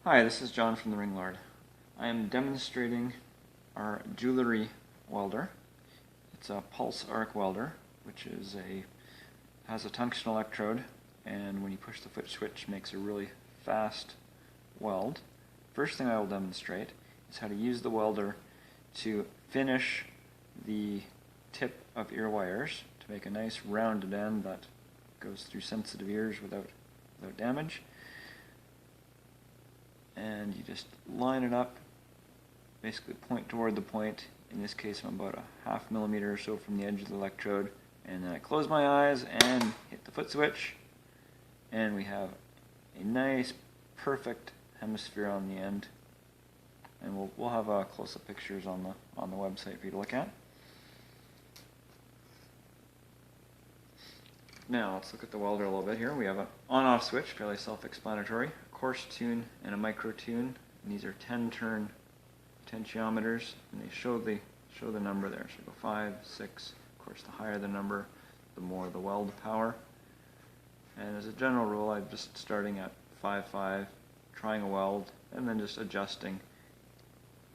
Hi, this is John from the Ring Lord. I am demonstrating our jewelry welder. It's a pulse arc welder, which has a tungsten electrode, and when you push the foot switch, makes a really fast weld. First thing I will demonstrate is how to use the welder to finish the tip of ear wires to make a nice rounded end that goes through sensitive ears without damage. And you just line it up, basically point toward the point. In this case, I'm about a ½ millimeter or so from the edge of the electrode, and then I close my eyes and hit the foot switch, and we have a nice, perfect hemisphere on the end. And we'll have close-up pictures on the website for you to look at. Now let's look at the welder a little bit here. We have an on-off switch, fairly self-explanatory, a coarse tune and a micro tune. And these are 10-turn potentiometers, and they show the number there. So go 5, 6. Of course, the higher the number, the more the weld power. And as a general rule, I'm just starting at 5.5, trying a weld, and then just adjusting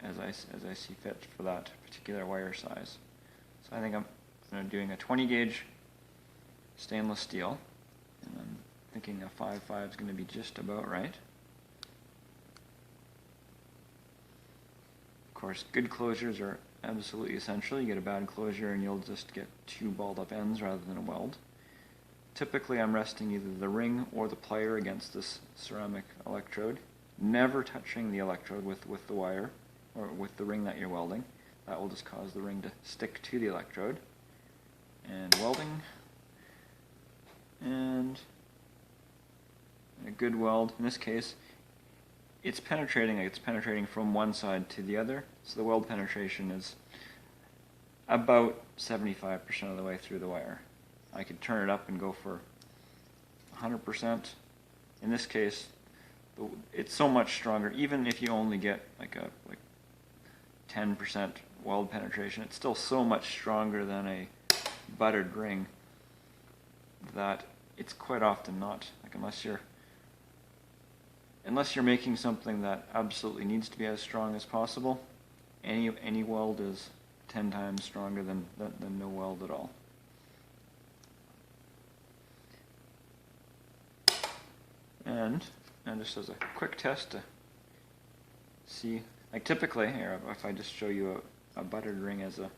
as I see fit for that particular wire size. So I think I'm doing a 20 gauge stainless steel, and I'm thinking a 5.5 is going to be just about right. Of course, good closures are absolutely essential. You get a bad closure and you'll just get two balled up ends rather than a weld. Typically I'm resting either the ring or the plier against this ceramic electrode, never touching the electrode with the wire or with the ring that you're welding. That will just cause the ring to stick to the electrode. And welding, and a good weld. In this case, it's penetrating from one side to the other, so the weld penetration is about 75% of the way through the wire. I could turn it up and go for 100%. In this case, it's so much stronger. Even if you only get like 10% weld penetration, it's still so much stronger than a buttered ring that it's quite often not, like, unless you're making something that absolutely needs to be as strong as possible, any weld is 10 times stronger than no weld at all. And just as a quick test to see, like typically here, if I just show you a buttered ring as a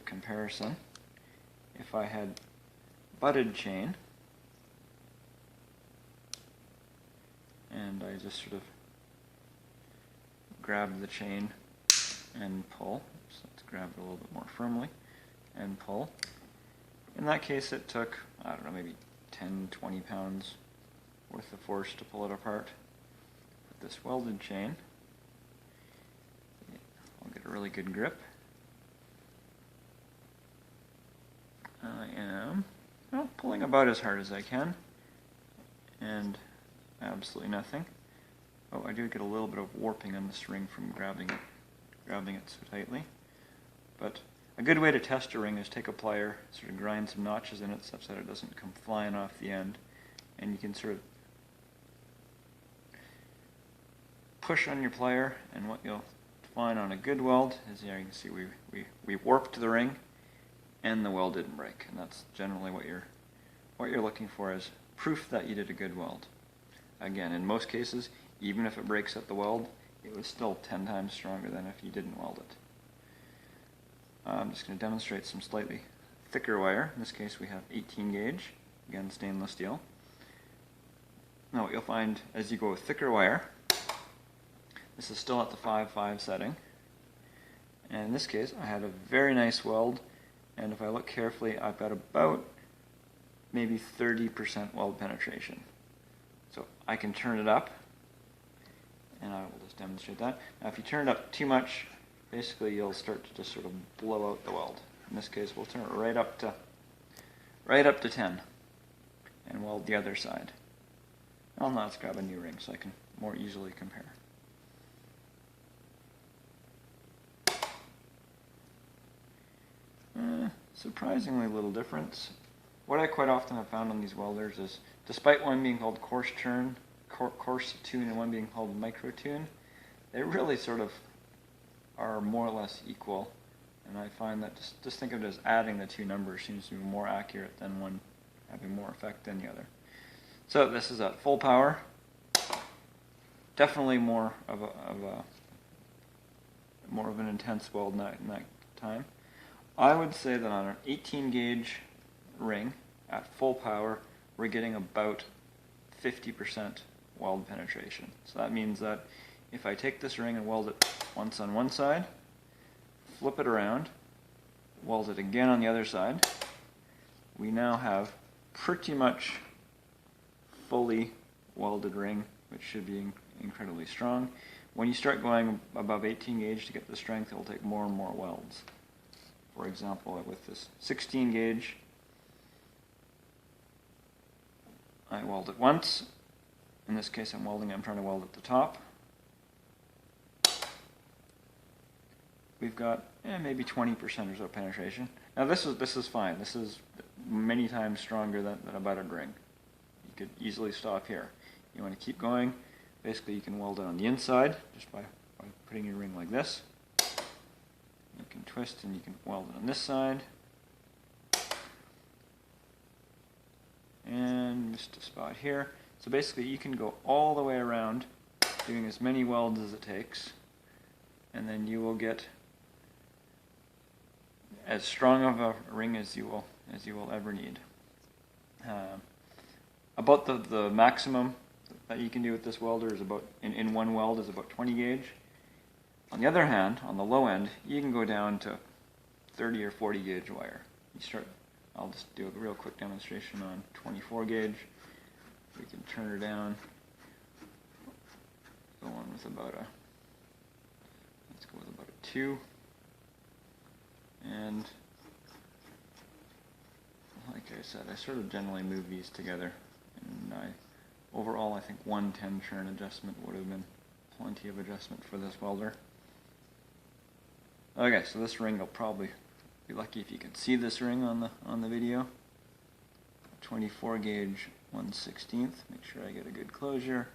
comparison, if I had butted chain, and I just sort of grab the chain and pull, so let's grab it a little bit more firmly and pull. In that case it took, I don't know, maybe 10-20 pounds worth of force to pull it apart. With this welded chain, I'll get a really good grip. I am pulling about as hard as I can, and absolutely nothing. Oh, I do get a little bit of warping on this ring from grabbing it so tightly. But a good way to test a ring is take a plier, sort of grind some notches in it such that it doesn't come flying off the end, and you can sort of push on your plier, and what you'll find on a good weld is, here you can see we warped the ring and the weld didn't break, and that's generally what you're looking for, is proof that you did a good weld. Again, in most cases, even if it breaks at the weld, it was still 10 times stronger than if you didn't weld it. I'm just going to demonstrate some slightly thicker wire. In this case we have 18 gauge, again stainless steel. Now what you'll find as you go with thicker wire, this is still at the 5.5 setting, and in this case I had a very nice weld, and if I look carefully I've got about maybe 30% weld penetration. So I can turn it up, and I will just demonstrate that. Now if you turn it up too much, basically you'll start to just sort of blow out the weld. In this case we'll turn it right up to 10 and weld the other side. Well, now let's grab a new ring so I can more easily compare. Surprisingly little difference. What I quite often have found on these welders is, despite one being called coarse coarse tune and one being called micro tune, they really sort of are more or less equal. And I find that just think of it as adding the two numbers seems to be more accurate than one having more effect than the other. So this is at full power. Definitely more of an intense weld in that time. I would say that on an 18 gauge ring at full power, we're getting about 50% weld penetration. So that means that if I take this ring and weld it once on one side, flip it around, weld it again on the other side, we now have pretty much fully welded ring, which should be incredibly strong. When you start going above 18 gauge to get the strength, it will take more and more welds. For example, with this 16 gauge, I weld it once. In this case, I'm trying to weld at the top. We've got maybe 20% or so penetration. Now this is fine. This is many times stronger than a buttered ring. You could easily stop here. You want to keep going. Basically, you can weld it on the inside just by putting your ring like this. You can twist and you can weld it on this side. And just a spot here. So basically, you can go all the way around doing as many welds as it takes, and then you will get as strong of a ring as you will ever need. About the maximum that you can do with this welder is about in one weld is about 20 gauge. On the other hand, on the low end, you can go down to 30 or 40 gauge wire. I'll just do a real quick demonstration on 24 gauge. We can turn her down. Go on with let's go with about a 2. And like I said, I sort of generally move these together, and overall I think 110 turn adjustment would have been plenty of adjustment for this welder. Okay, so this ring, I'll probably be lucky if you can see this ring on the video. 24 gauge 1/16. Make sure I get a good closure.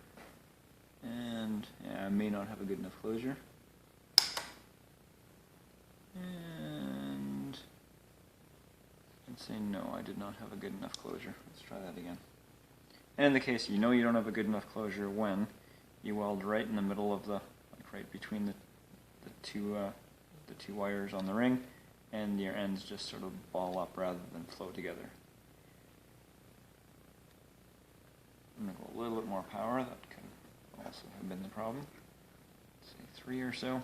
And yeah, I may not have a good enough closure. And I'd say no, I did not have a good enough closure. Let's try that again. And in the case you know you don't have a good enough closure when you weld right in the middle of right between the two wires on the ring, and your ends just sort of ball up rather than flow together. I'm going to go a little bit more power. That could also have been the problem. Let's say 3 or so.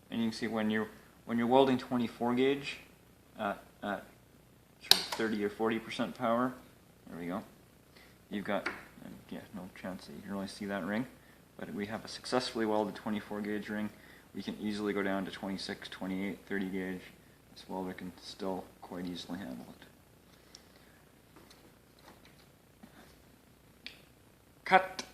And you can see when you're welding 24 gauge at sort of 30 or 40% power, there we go. You've got no chance that you can really see that ring, but we have a successfully welded 24 gauge ring. We can easily go down to 26, 28, 30 gauge. This welder can still quite easily handle it. Cut!